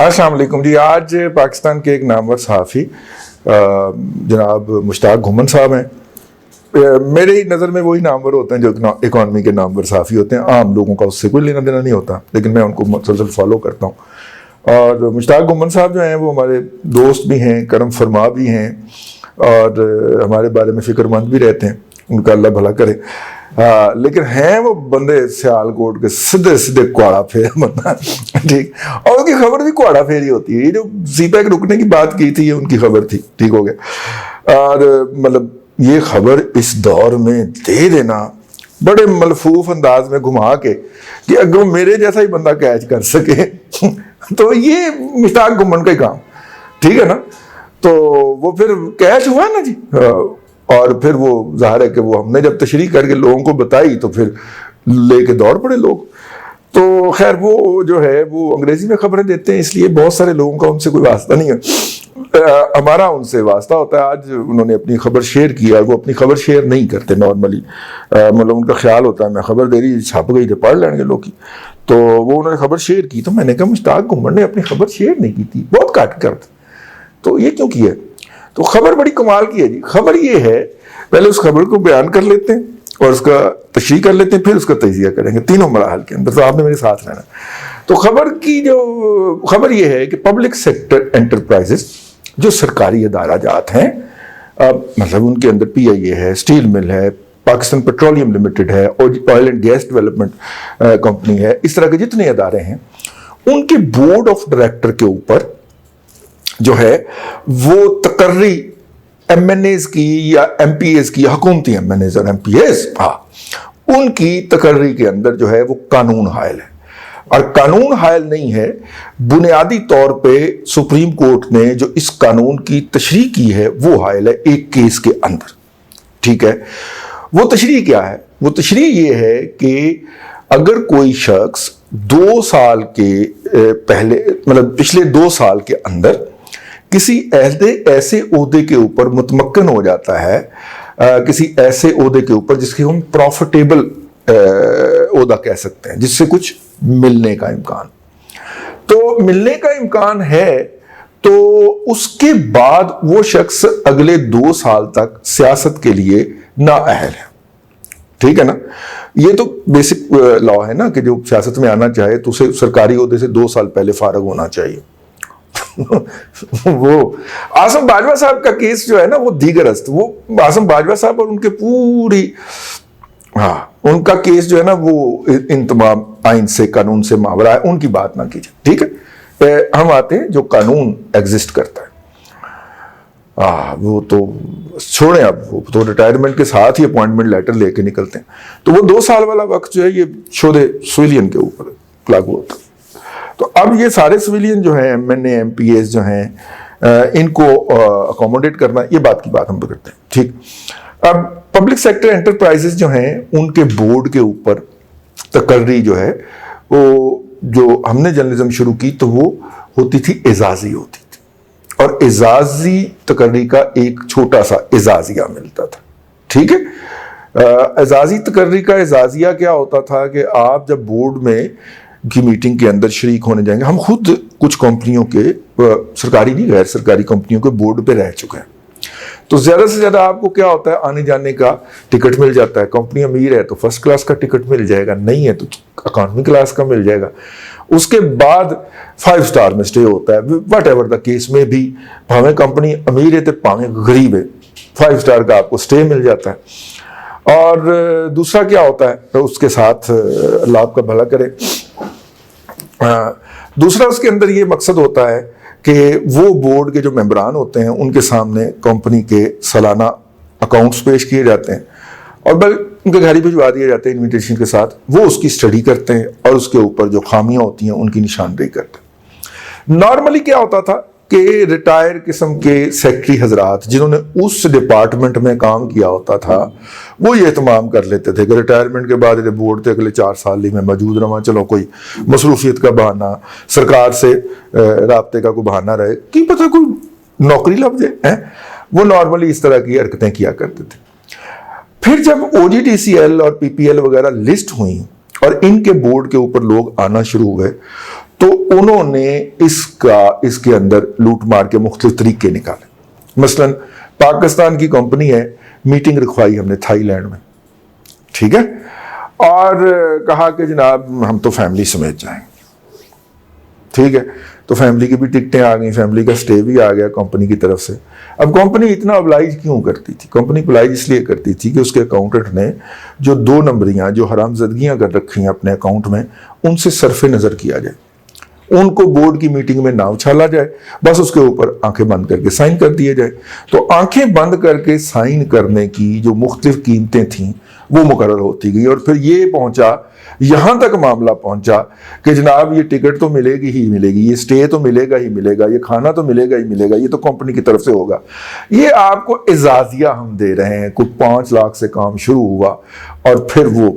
السلام علیکم جی. آج پاکستان کے ایک نامور صحافی جناب مشتاق گھمن صاحب ہیں. میری نظر میں وہی نامور ہوتے ہیں جو اکانومی کے نامور صحافی ہوتے ہیں. عام لوگوں کا اس سے کوئی لینا دینا نہیں ہوتا, لیکن میں ان کو مسلسل فالو کرتا ہوں. اور مشتاق گھمن صاحب جو ہیں وہ ہمارے دوست بھی ہیں, کرم فرما بھی ہیں, اور ہمارے بارے میں فکر مند بھی رہتے ہیں. ان کا اللہ بھلا کرے. لیکن ہیں وہ بندے سیال کوٹ کے سیدھے سیدھے کوڑا پھیر بندہ, ٹھیک, اور ان کی خبر بھی کوڑا پھیری ہوتی ہے. یہ جو سی پیک رکنے کی بات کی تھی یہ ان کی خبر تھی, ٹھیک ہو گیا. اور مطلب یہ خبر اس دور میں دے دینا بڑے ملفوف انداز میں گھما کے کہ اگر میرے جیسا ہی بندہ کیچ کر سکے تو یہ مشتاق گھمن کا ہی کام, ٹھیک ہے نا. تو وہ پھر کیچ ہوا نا جی, اور پھر وہ ظاہر ہے کہ وہ ہم نے جب تشریح کر کے لوگوں کو بتائی تو پھر لے کے دوڑ پڑے لوگ. تو خیر وہ جو ہے وہ انگریزی میں خبریں دیتے ہیں, اس لیے بہت سارے لوگوں کا ان سے کوئی واسطہ نہیں ہے. ہمارا ان سے واسطہ ہوتا ہے. آج انہوں نے اپنی خبر شیئر کی اور وہ اپنی خبر شیئر نہیں کرتے نارملی. مطلب ان کا خیال ہوتا ہے میں خبر دے رہی چھپ گئی تو پڑھ لیں گے لوگ کی. تو وہ انہوں نے خبر شیئر کی تو میں نے کہا مشتاق گھمن نے اپنی خبر شیئر نہیں کی تھی, بہت کٹ کرتے, تو یہ کیوں کیا؟ تو خبر بڑی کمال کی ہے جی. خبر یہ ہے پہلے اس خبر کو بیان کر لیتے ہیں اور اس کا تشریح کر لیتے ہیں, پھر اس کا تجزیہ کریں گے, تینوں مراحل کے اندر. تو آپ نے میرے ساتھ رہنا. تو خبر کی جو خبر یہ ہے کہ پبلک سیکٹر انٹرپرائزز جو سرکاری ادارہ جات ہیں, مطلب ان کے اندر پی آئی اے ہے, اسٹیل مل ہے, پاکستان پیٹرولیم لمیٹڈ ہے, oil and gas development company ہے, اس طرح کے جتنے ادارے ہیں ان کے بورڈ آف ڈائریکٹر کے اوپر جو ہے وہ تقرری ایم این ایز کی یا ایم پی ایز کی, حکومتی ایم این ایز اور ایم پی ایز, ان کی تقرری کے اندر جو ہے وہ قانون حائل ہے. اور قانون حائل نہیں ہے, بنیادی طور پہ سپریم کورٹ نے جو اس قانون کی تشریح کی ہے وہ حائل ہے ایک کیس کے اندر, ٹھیک ہے. وہ تشریح کیا ہے؟ وہ تشریح یہ ہے کہ اگر کوئی شخص 2 سال کے پہلے مطلب پچھلے 2 سال کے اندر کسی ایسے عہدے کے اوپر متمکن ہو جاتا ہے, کسی ایسے عہدے کے اوپر جس کی ہم پروفیٹیبل عہدہ کہہ سکتے ہیں, جس سے کچھ ملنے کا امکان, تو ملنے کا امکان ہے, تو اس کے بعد وہ شخص اگلے 2 سال تک سیاست کے لیے نااہل ہے, ٹھیک ہے نا. یہ تو بیسک لا ہے نا کہ جو سیاست میں آنا چاہے تو اسے سرکاری عہدے سے 2 سال پہلے فارغ ہونا چاہیے. وہ اعظم باجوہ صاحب کا کیس جو ہے نا وہ دیگر است, وہ اعظم باجوہ صاحب اور ان کے پوری ان کا کیس جو ہے نا وہ ان تمام آئین سے قانون سے ماورا ہے, ان کی بات نہ کیجیے, ٹھیک ہے. ہم آتے ہیں جو قانون ایگزسٹ کرتا ہے. وہ تو چھوڑیں, اب وہ تو ریٹائرمنٹ کے ساتھ ہی اپوائنٹمنٹ لیٹر لے کے نکلتے ہیں. تو وہ 2 سال والا وقت جو ہے یہ شودے سویلین کے اوپر لاگو ہوتا ہے. تو اب یہ سارے سویلین جو ہیں, ایم این اے, ایم پی ایس جو ہیں, ان کو اکوموڈیٹ کرنا, یہ بات کی بات ہم کرتے ہیں, ٹھیک. اب پبلک سیکٹر انٹرپرائزز جو ہیں ان کے بورڈ کے اوپر تقرری جو ہے وہ جو ہم نے جرنلزم شروع کی تو وہ ہوتی تھی اعزازی ہوتی تھی, اور اعزازی تقرری کا ایک چھوٹا سا اعزازیہ ملتا تھا, ٹھیک ہے. اعزازی تقرری کا اعزازیہ کیا ہوتا تھا کہ آپ جب بورڈ میں کی میٹنگ کے اندر شریک ہونے جائیں گے, ہم خود کچھ کمپنیوں کے, سرکاری نہیں غیر سرکاری کمپنیوں کے بورڈ پہ رہ چکے ہیں, تو زیادہ سے زیادہ آپ کو کیا ہوتا ہے آنے جانے کا ٹکٹ مل جاتا ہے. کمپنی امیر ہے تو فرسٹ کلاس کا ٹکٹ مل جائے گا, نہیں ہے تو اکانومی کلاس کا مل جائے گا. اس کے بعد 5 سٹار میں سٹے ہوتا ہے, واٹ ایور دا کیس میں بھی, بھاویں کمپنی امیر ہے تو بھاویں غریب ہے, 5 سٹار کا آپ کو سٹے مل جاتا ہے. اور دوسرا کیا ہوتا ہے اس کے ساتھ, اللہ آپ کا بھلا کرے, دوسرا اس کے اندر یہ مقصد ہوتا ہے کہ وہ بورڈ کے جو ممبران ہوتے ہیں ان کے سامنے کمپنی کے سالانہ اکاؤنٹس پیش کیے جاتے ہیں, اور ان کے گھر ہی بھجوا دیے جاتے ہیں انویٹیشن کے ساتھ. وہ اس کی اسٹڈی کرتے ہیں اور اس کے اوپر جو خامیاں ہوتی ہیں ان کی نشاندہی کرتے ہیں. نارملی کیا ہوتا تھا کہ ریٹائر قسم کے سیکٹری حضرات جنہوں نے اس ڈپارٹمنٹ میں کام کیا ہوتا تھا وہ یہ اہتمام کر لیتے تھے کہ ریٹائرمنٹ کے بعد بورڈ تھے اگلے 4 سال ہی میں موجود رہا, چلو کوئی مصروفیت کا بہانہ, سرکار سے رابطے کا کوئی بہانہ رہے, کی پتہ کوئی نوکری لگ جائے. وہ نارملی اس طرح کی حرکتیں کیا کرتے تھے. پھر جب او جی ٹی سی ایل اور پی پی ایل وغیرہ لسٹ ہوئیں اور ان کے بورڈ کے اوپر لوگ آنا شروع ہوئے تو انہوں نے اس کے اندر لوٹ مار کے مختلف طریقے نکالے. مثلاً پاکستان کی کمپنی ہے, میٹنگ رکھوائی ہم نے تھائی لینڈ میں, ٹھیک ہے, اور کہا کہ جناب ہم تو فیملی سمیت جائیں, ٹھیک ہے, تو فیملی کی بھی ٹکٹیں آ گئیں, فیملی کا سٹے بھی آ گیا کمپنی کی طرف سے. اب کمپنی اتنا oblige کیوں کرتی تھی؟ کمپنی oblige اس لیے کرتی تھی کہ اس کے اکاؤنٹنٹ نے جو 2 نمبریاں جو حرام زدگیاں کر رکھی ہیں اپنے اکاؤنٹ میں, ان سے صرف نظر کیا جائے, ان کو بورڈ کی میٹنگ میں نہ اچھالا جائے, بس اس کے اوپر آنکھیں بند کر کے سائن کر دیے جائے. تو آنکھیں بند کر کے سائن کرنے کی جو مختلف قیمتیں تھیں وہ مقرر ہوتی گئی, اور پھر یہ پہنچا, یہاں تک معاملہ پہنچا کہ جناب یہ ٹکٹ تو ملے گی ہی ملے گی, یہ سٹے تو ملے گا ہی ملے گا, یہ کھانا تو ملے گا ہی ملے گا, یہ تو کمپنی کی طرف سے ہوگا. یہ آپ کو اعزازیہ ہم دے رہے ہیں, کوئی 5 لاکھ سے کام شروع ہوا اور پھر وہ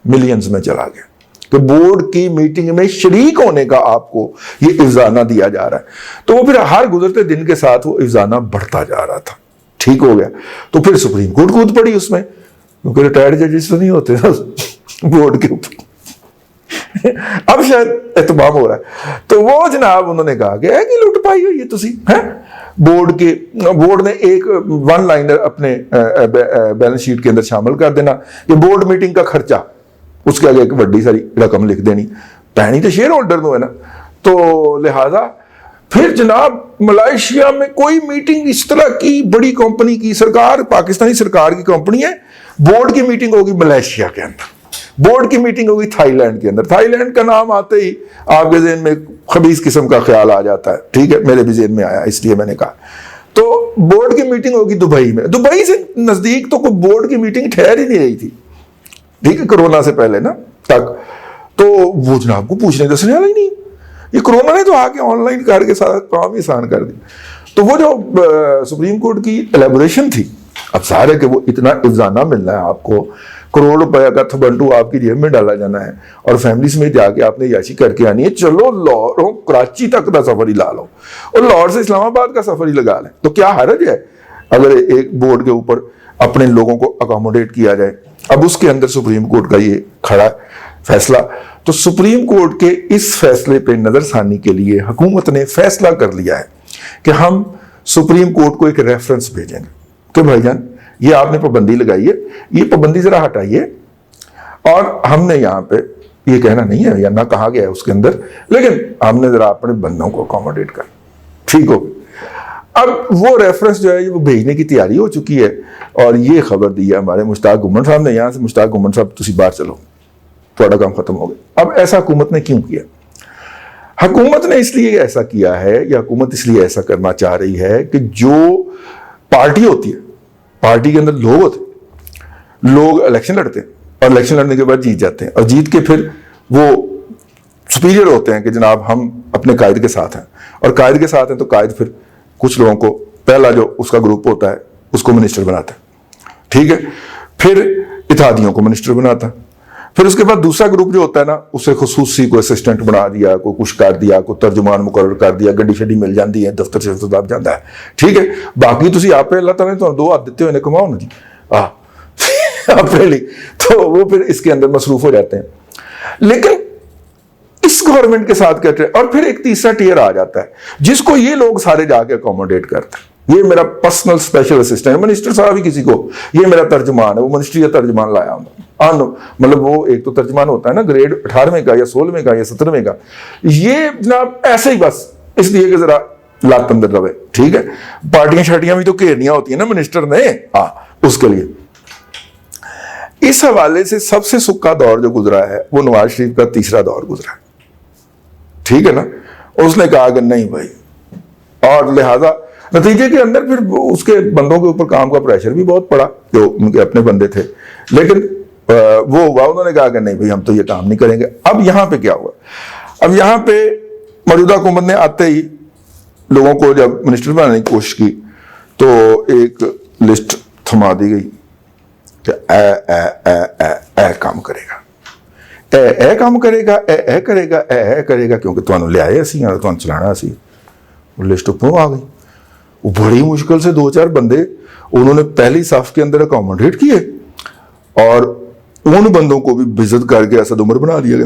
ملینز میں چلا گیا کہ بورڈ کی میٹنگ میں شریک ہونے کا آپ کو یہ افزانہ دیا جا رہا ہے. تو وہ پھر ہر گزرتے دن کے ساتھ وہ افزانہ بڑھتا جا رہا تھا. ٹھیک ہو گیا, تو پھر سپریم کورٹ کود پڑی اس میں, کیونکہ ریٹائرڈ ججز تو نہیں ہوتے بورڈ کے اوپر. اب شاید اہتمام ہو رہا ہے, تو وہ جناب انہوں نے کہا کہ لوٹ پائی ہوئی ہے تسی ہیں. بورڈ نے ایک 1 لائنر اپنے بیلنس شیٹ کے اندر شامل کر دینا کہ بورڈ میٹنگ کا خرچہ, اس کے آگے ایک بڑی ساری رقم لکھ دینی, پہنی تو شیئر ہولڈر نو ہے نا. تو لہذا پھر جناب ملائیشیا میں کوئی میٹنگ اس طرح کی بڑی کمپنی کی, سرکار پاکستانی سرکار کی کمپنی ہے, بورڈ کی میٹنگ ہوگی ملائیشیا کے اندر, بورڈ کی میٹنگ ہوگی تھائی لینڈ کے اندر. تھائی لینڈ کا نام آتے ہی آپ کے ذہن میں خبیث قسم کا خیال آ جاتا ہے, ٹھیک ہے, میرے بھی ذہن میں آیا اس لیے میں نے کہا. تو بورڈ کی میٹنگ ہوگی دبئی میں, دبئی سے نزدیک تو کوئی بورڈ کی میٹنگ ٹھہر ہی نہیں رہی تھی, ٹھیک ہے, کرونا سے پہلے نا تک. تو وہ جناب کو پوچھنے کا سوال ہی نہیں, یہ کرونا نے تو آ کے آن لائن کر کے سارا کام ہی آسان کر دی. تو وہ جو سپریم کورٹ کی الیبوریشن تھی, اب ظاہر ہے کہ وہ اتنا افزانہ ملنا ہے آپ کو, کروڑ روپے کا تھبنٹو آپ کی جیب میں ڈالا جانا ہے, اور فیملی سمیت جا کے آپ نے یاشی کر کے آنی ہے. چلو لاہور کراچی تک کا سفر ہی لا لو, اور لاہور سے اسلام آباد کا سفر ہی لگا لیں, تو کیا حرج ہے اگر ایک بورڈ کے اوپر اپنے لوگوں کو اکاموڈیٹ کیا جائے. اب اس کے اندر سپریم کورٹ کا یہ کھڑا فیصلہ. تو سپریم کورٹ کے اس فیصلے پہ نظر ثانی کے لیے حکومت نے فیصلہ کر لیا ہے کہ ہم سپریم کورٹ کو ایک ریفرنس بھیجیں گے کہ بھائی جان یہ آپ نے پابندی لگائی ہے, یہ پابندی ذرا ہٹائیے, اور ہم نے یہاں پہ یہ کہنا نہیں ہے یا نہ کہا گیا ہے اس کے اندر, لیکن ہم نے ذرا اپنے بندوں کو اکاموڈیٹ کر, ٹھیک ہو. اب وہ ریفرنس جو ہے وہ بھیجنے کی تیاری ہو چکی ہے, اور یہ خبر دی ہے ہمارے مشتاق گھمن صاحب نے. یہاں سے مشتاق گھمن صاحب تسی باہر چلو, تھوڑا کام ختم ہو گیا. اب ایسا حکومت نے کیوں کیا؟ حکومت نے اس لیے ایسا کیا ہے, یا حکومت اس لیے ایسا کرنا چاہ رہی ہے کہ جو پارٹی ہوتی ہے, پارٹی کے اندر لوگ ہوتے ہیں, لوگ الیکشن لڑتے ہیں, اور الیکشن لڑنے کے بعد جیت جاتے ہیں, اور جیت کے پھر وہ سپیریئر ہوتے ہیں کہ جناب ہم اپنے قائد کے ساتھ ہیں, اور قائد کے ساتھ ہیں تو قائد پھر کچھ لوگوں کو, پہلا جو اس کا گروپ ہوتا ہے اس کو منسٹر بناتا ہے, ٹھیک ہے, پھر اتحادیوں کو منسٹر بناتا ہے, پھر اس کے بعد دوسرا گروپ جو ہوتا ہے نا اسے خصوصی کوئی اسسٹنٹ بنا دیا, کوئی کچھ کر دیا, کوئی ترجمان مقرر کر دیا, گڈی شڈی مل جاتی ہے, دفتر سے دفتر جاتا ہے, ٹھیک ہے. باقی تسی آپ پہ اللہ تعالیٰ نے تو 2 ہاتھ دیتے ہوئے کماؤ نا جی, اپنے, تو وہ پھر اس کے اندر مصروف ہو جاتے ہیں. لیکن اس گورنمنٹ کے ساتھ کہتے ہیں, اور پھر ایک تیسرا ٹیئر آ جاتا ہے جس کو یہ لوگ سارے جا کے اکاموڈیٹ کرتے ہیں. یہ میرا پرسنل اسپیشل اسسٹنٹ, منسٹر صاحب ہی کسی کو, یہ میرا ترجمان ہے, وہ منسٹری کا ترجمان لایا ہوں, مطلب وہ ایک تو ترجمان ہوتا ہے نا گریڈ 18ویں کا یا 16ویں کا یا 17ویں کا, یہ جناب ایسے ہی بس اس لیے کہ ذرا لات اندر رہے, ٹھیک ہے. پارٹیاں شارٹیاں بھی تو گھیرنیاں ہوتی ہیں نا منسٹر نے, اس کے لیے. اس حوالے سے سب سے سکا دور جو گزرا ہے وہ نواز شریف کا 3را دور گزرا ہے, ٹھیک ہے نا. اس نے کہا کہ نہیں بھائی, اور لہذا نتیجے کے اندر پھر اس کے بندوں کے اوپر کام کا پریشر بھی بہت پڑا جو ان کے اپنے بندے تھے, لیکن وہ ہوا, انہوں نے کہا کہ نہیں بھائی ہم تو یہ کام نہیں کریں گے. اب یہاں پہ کیا ہوا؟ اب یہاں پہ موجودہ حکومت نے آتے ہی لوگوں کو جب منسٹر بنانے کی کوشش کی تو ایک لسٹ تھما دی گئی کہ اے کام کرے گا, اے کام کرے گا, اے کرے گا, اے کرے گا, کیونکہ تمہیں لے آئے اسی اور تمہیں چلانا اسی. وہ لسٹ اوپروں آ گئی. وہ بڑی مشکل سے 2-4 بندے انہوں نے پہلی صف کے اندر اکاموڈیٹ کیے, اور ان بندوں کو بھی بزت کر کے اسد عمر بنا دیا گیا.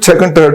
2nd-3rd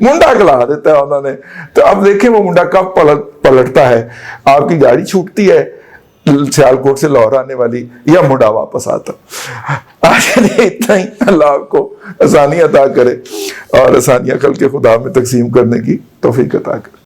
منڈا گلا دیتا ہے انہوں نے. تو اب دیکھیں وہ منڈا کب پلٹتا ہے. آپ کی گاڑی چھوٹتی ہے سیالکوٹ سے لاہور آنے والی, یا منڈا واپس آتا. آج اتنا ہی. اللہ آپ کو آسانی عطا کرے اور آسانیاں خلق خدا میں تقسیم کرنے کی توفیق عطا کرے.